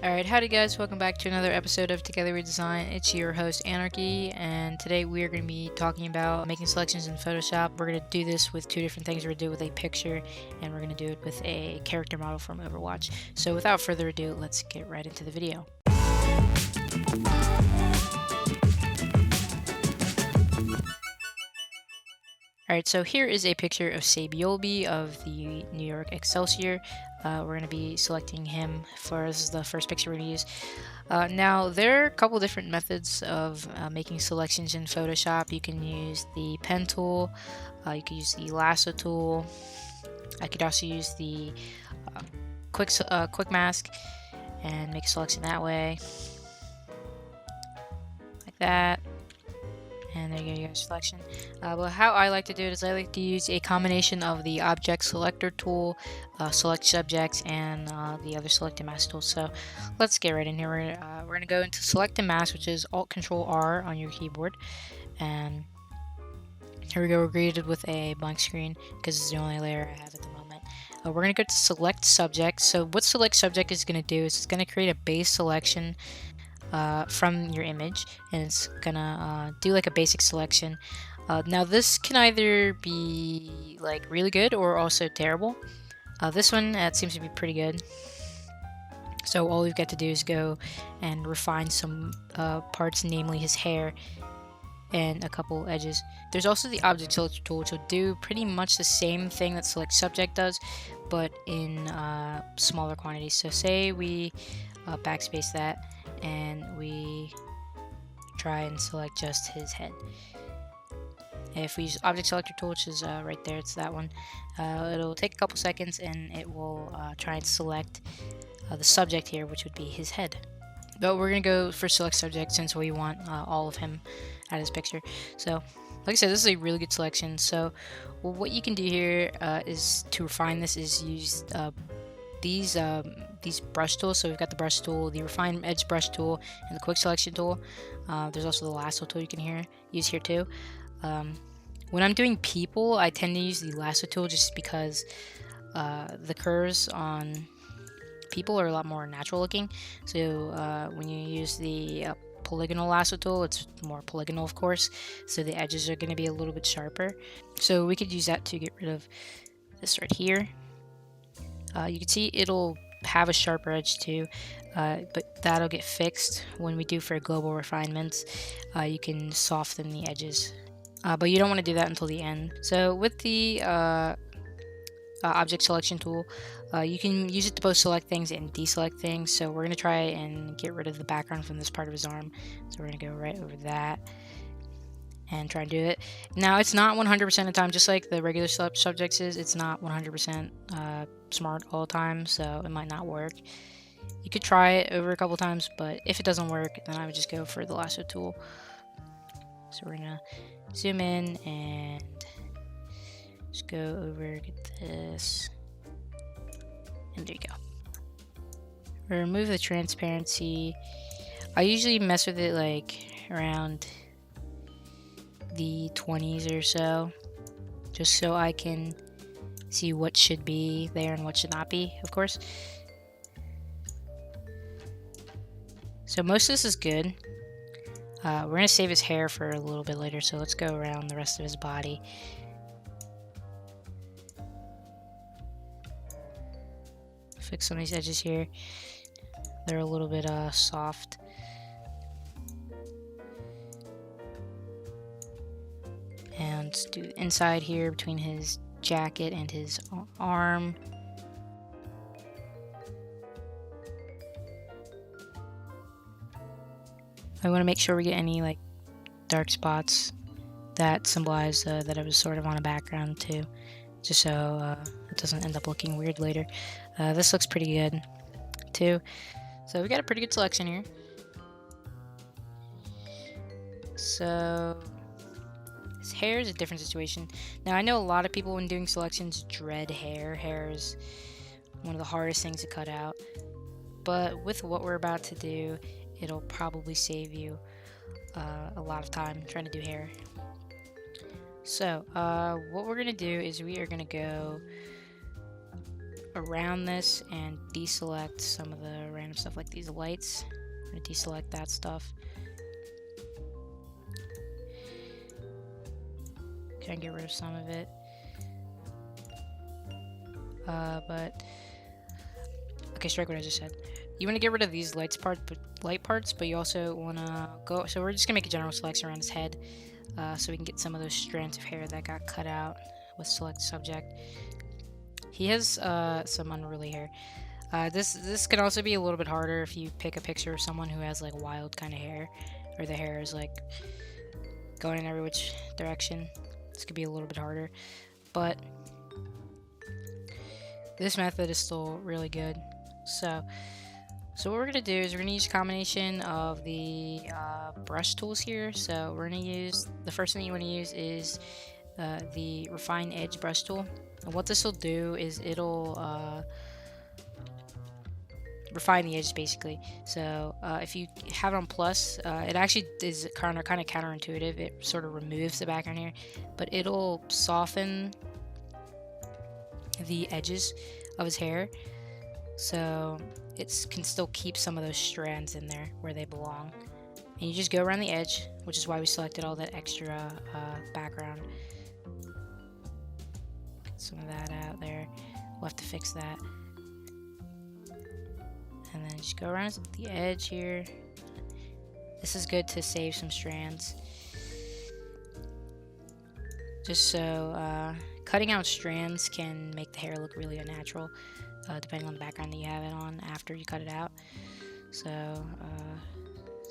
Alright, howdy guys, welcome back to another episode of Together We Design. It's your host Anarchy, and today we are going to be talking about making selections in Photoshop. We're going to do this with two different things. We're going to do it with a picture, and we're going to do it with a character model from Overwatch. So without further ado, let's get right into the video. Alright, so here is a picture of Sabiolby of the New York Excelsior. We're going to be selecting him for this is the first picture we're going to use. Now, there are a couple different methods of making selections in Photoshop. You can use the pen tool, you can use the lasso tool. I could also use the quick mask and make a selection that way, like that. And there you go, your selection. But how I like to do it is I like to use a combination of the object selector tool, select subjects, and the other select and mask tool. So let's get right in here. We're gonna go into select and mask, which is Alt-Control-R on your keyboard. And here we go, we're greeted with a blank screen because it's the only layer I have at the moment. We're gonna go to select subject. So what select subject is gonna do is it's gonna create a base selection from your image, and it's gonna do like a basic selection. Now this can either be like really good or also terrible. This one seems to be pretty good. So all we've got to do is go and refine some parts, namely his hair and a couple edges. There's also the object selector tool, which will do pretty much the same thing that select subject does, but in smaller quantities. So say we backspace that and we try and select just his head. If we use object selector tool, which is right there, it's that one, it'll take a couple seconds and it will try and select the subject here, which would be his head. But we're gonna go for select subject since we want all of him at his picture. So like I said, this is a really good selection. So what you can do here is to refine this is use these brush tools. So we've got the brush tool, the refine edge brush tool, and the quick selection tool. There's also the lasso tool you can use here too. When I'm doing people, I tend to use the lasso tool just because the curves on people are a lot more natural looking. So when you use the polygonal lasso tool, it's more polygonal, of course, so the edges are going to be a little bit sharper. So we could use that to get rid of this right here. You can see it'll have a sharper edge too, but that'll get fixed when we do for global refinements. You can soften the edges, but you don't want to do that until the end. So with the object selection tool, you can use it to both select things and deselect things. So we're going to try and get rid of the background from this part of his arm. So we're going to go right over that and try and do it. Now it's not 100% of the time, just like the regular subjects is, it's not 100% smart all the time, so it might not work. You could try it over a couple times, but if it doesn't work, then I would just go for the lasso tool. So we're gonna zoom in and just go over, get this, and there you go. Remove the transparency. I usually mess with it like around the 20s or so, just so I can see what should be there and what should not be, of course. So most of this is good. We're going to save his hair for a little bit later, so let's go around the rest of his body. Fix some of these edges here. They're a little bit soft. And let's do inside here between his jacket and his arm. I want to make sure we get any like dark spots that symbolize that it was sort of on a background too, just so it doesn't end up looking weird later. This looks pretty good too. So we got a pretty good selection here. So his hair is a different situation. Now I know a lot of people when doing selections dread hair. Hair is one of the hardest things to cut out. But with what we're about to do, it'll probably save you a lot of time trying to do hair. So what we're going to do is we are going to go around this and deselect some of the random different stuff like these lights. I'm going to deselect that stuff. Try and get rid of some of it. But okay, strike what I just said. You want to get rid of these light parts, but you also want to go. So we're just gonna make a general selection around his head, so we can get some of those strands of hair that got cut out with select subject. He has some unruly hair. This can also be a little bit harder if you pick a picture of someone who has like wild kind of hair, or the hair is like going in every which direction. This could be a little bit harder, but this method is still really good. So what we're gonna do is we're gonna use a combination of the brush tools here. So we're gonna use, the first thing you want to use is the Refine Edge brush tool. And what this will do is it'll refine the edges basically. So if you have it on plus, it actually is kind of counterintuitive. It sort of removes the background here, but it'll soften the edges of his hair, so it can still keep some of those strands in there where they belong. And you just go around the edge, which is why we selected all that extra background. Get some of that out there. We'll have to fix that. And then just go around the edge here. This is good to save some strands. Just so cutting out strands can make the hair look really unnatural, depending on the background that you have it on after you cut it out. So,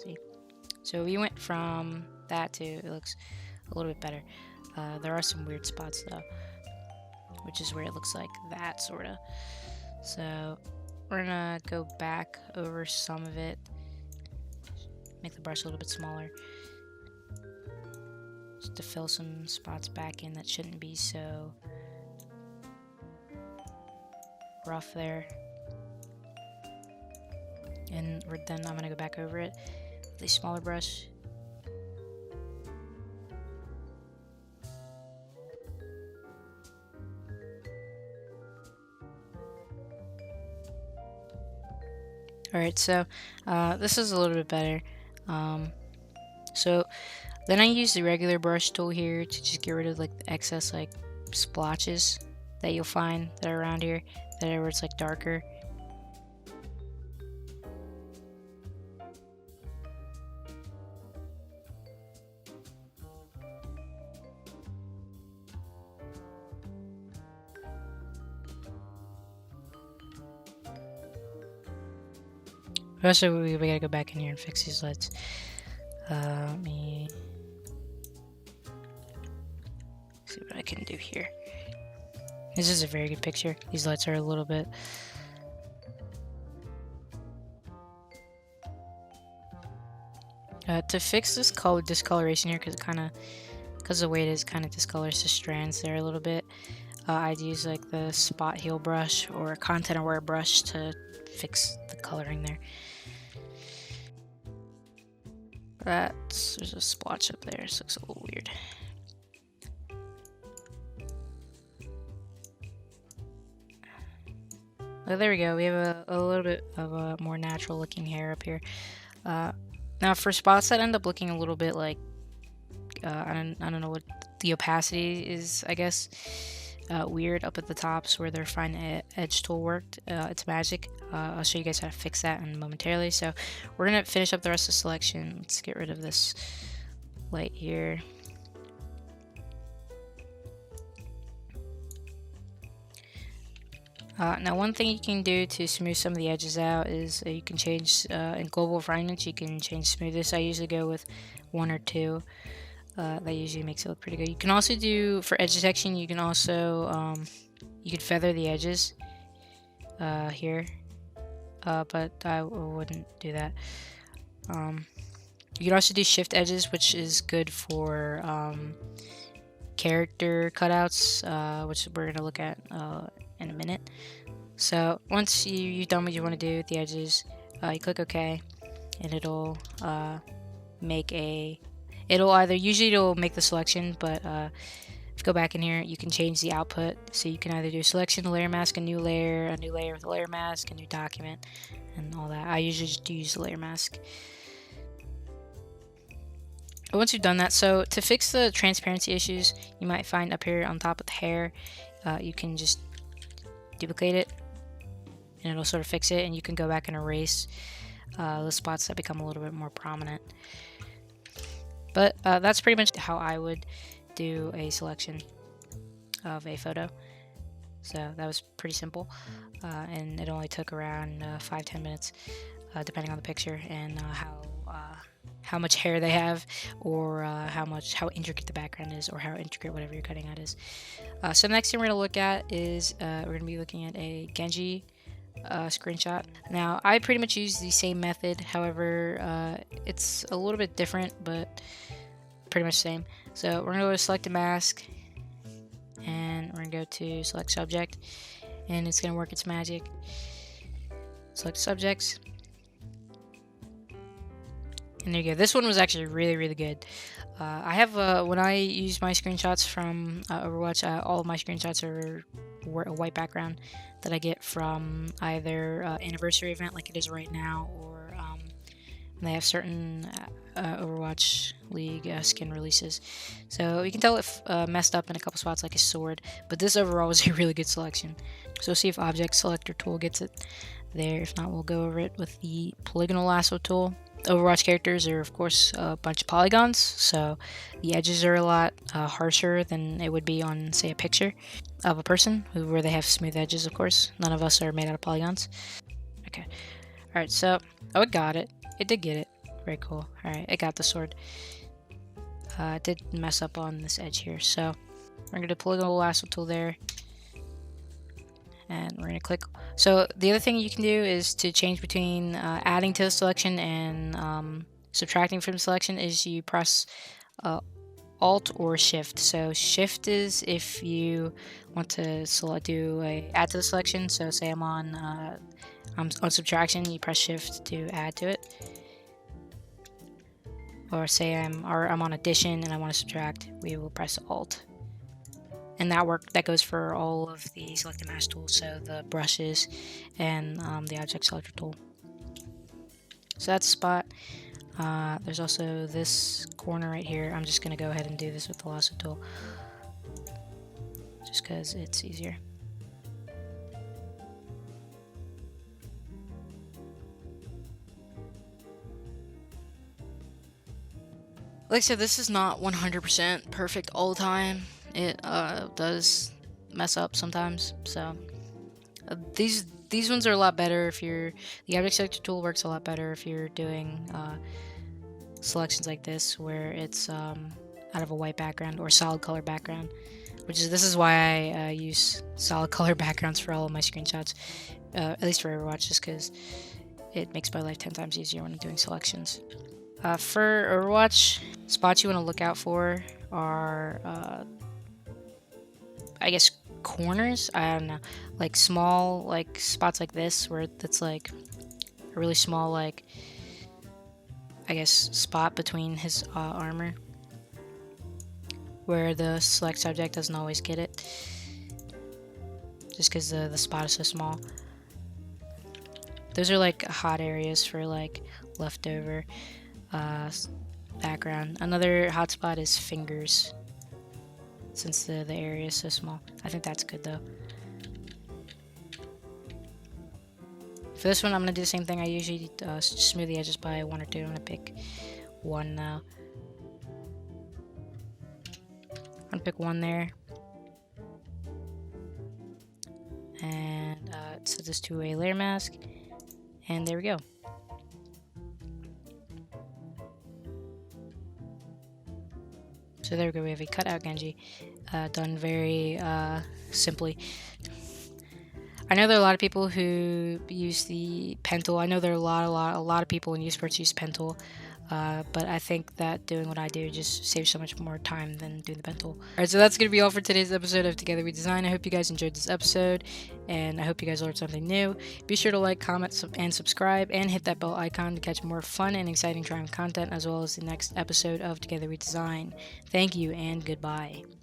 see. So we went from that to, it looks a little bit better. There are some weird spots though, which is where it looks like that, sorta. So we're gonna go back over some of it, make the brush a little bit smaller, just to fill some spots back in that shouldn't be so rough there. And then I'm gonna go back over it with a smaller brush. Alright, so this is a little bit better. So then I use the regular brush tool here to just get rid of like the excess like splotches that you'll find that are around here, that are where it's like darker. Also, we gotta go back in here and fix these lights. Let me see what I can do here. This is a very good picture. These lights are a little bit to fix this color discoloration here, because the way it is kind of discolors the strands there a little bit. I'd use like the spot heal brush or a content aware brush to fix the coloring there. There's a splotch up there, so it looks a little weird. Oh, there we go. We have a little bit of a more natural looking hair up here. Now for spots that end up looking a little bit like I don't know what the opacity is, I guess. Weird up at the tops where the Refine Edge tool worked. It's magic. I'll show you guys how to fix that in momentarily. So we're gonna finish up the rest of the selection. Let's get rid of this light here. Now one thing you can do to smooth some of the edges out is you can change in global refinements, you can change smoothness. I usually go with 1 or 2. That usually makes it look pretty good. You can also do, for edge detection, you can also you can feather the edges here, but I wouldn't do that. You can also do shift edges, which is good for character cutouts, which we're going to look at in a minute. So once you've done what you want to do with the edges, you click OK, and it'll make a, usually it'll make the selection, but if you go back in here, you can change the output. So you can either do selection, layer mask, a new layer with a layer mask, a new document, and all that. I usually just use the layer mask. But once you've done that, so to fix the transparency issues you might find up here on top of the hair, you can just duplicate it and it'll sort of fix it, and you can go back and erase the spots that become a little bit more prominent. But that's pretty much how I would do a selection of a photo. So that was pretty simple, and it only took around 5-10 minutes, depending on the picture and how much hair they have, or how intricate the background is, or how intricate whatever you're cutting out is. So the next thing we're gonna look at is we're gonna be looking at a Genji screenshot. Now I pretty much use the same method, however it's a little bit different, but pretty much the same. So we're gonna go to select a mask, and we're gonna go to select subject, and it's gonna work its magic. Select subjects, and there you go. This one was actually really good. I have when I use my screenshots from Overwatch, all of my screenshots are a white background that I get from either anniversary event like it is right now, or they have certain Overwatch League skin releases. So you can tell it messed up in a couple spots like a sword, but this overall was a really good selection. So see if object selector tool gets it there. If not, we'll go over it with the polygonal lasso tool. Overwatch characters are of course a bunch of polygons, so the edges are a lot harsher than it would be on, say, a picture of a person where they have smooth edges. Of course, none of us are made out of polygons. Okay, all right, so it got it. It did get it. Very cool. All right, it got the sword. It did mess up on this edge here, so we're gonna polygonal lasso tool there, and we're gonna click. So the other thing you can do is to change between adding to the selection and subtracting from the selection is you press Alt or Shift. So Shift is if you want to do a add to the selection. So say I'm on subtraction, you press Shift to add to it. Or say I'm on addition and I want to subtract, we will press Alt. And that goes for all of the selected mask tools, so the brushes and the object selector tool. So that's the spot. There's also this corner right here. I'm just gonna go ahead and do this with the lasso tool, just because it's easier. Like I said, this is not 100% perfect all the time. It does mess up sometimes. So these ones are a lot better if you're the object selector tool works a lot better if you're doing selections like this where it's out of a white background or solid color background. This is why I use solid color backgrounds for all of my screenshots, at least for Overwatch, just because it makes my life 10 times easier when I'm doing selections. For Overwatch, spots you want to look out for are, I guess, corners. I don't know, like small, like spots like this, where that's like a really small, like, I guess, spot between his armor, where the select subject doesn't always get it, just because the spot is so small. Those are like hot areas for like leftover background. Another hotspot is fingers, since the area is so small. I think that's good though. For this one, I'm gonna do the same thing. I usually smooth the edges by 1 or 2. I'm gonna pick 1 now. I'm gonna pick 1 there, and set this to a layer mask, and there we go. So there we go, we have a cutout Genji, done very simply. I know there are a lot of people who use the pen tool. I know there are a lot of people in esports use pen tool, but I think that doing what I do just saves so much more time than doing the pen tool. Alright, so that's going to be all for today's episode of Together We Design. I hope you guys enjoyed this episode, and I hope you guys learned something new. Be sure to like, comment, and subscribe, and hit that bell icon to catch more fun and exciting Triumph content, as well as the next episode of Together We Design. Thank you, and goodbye.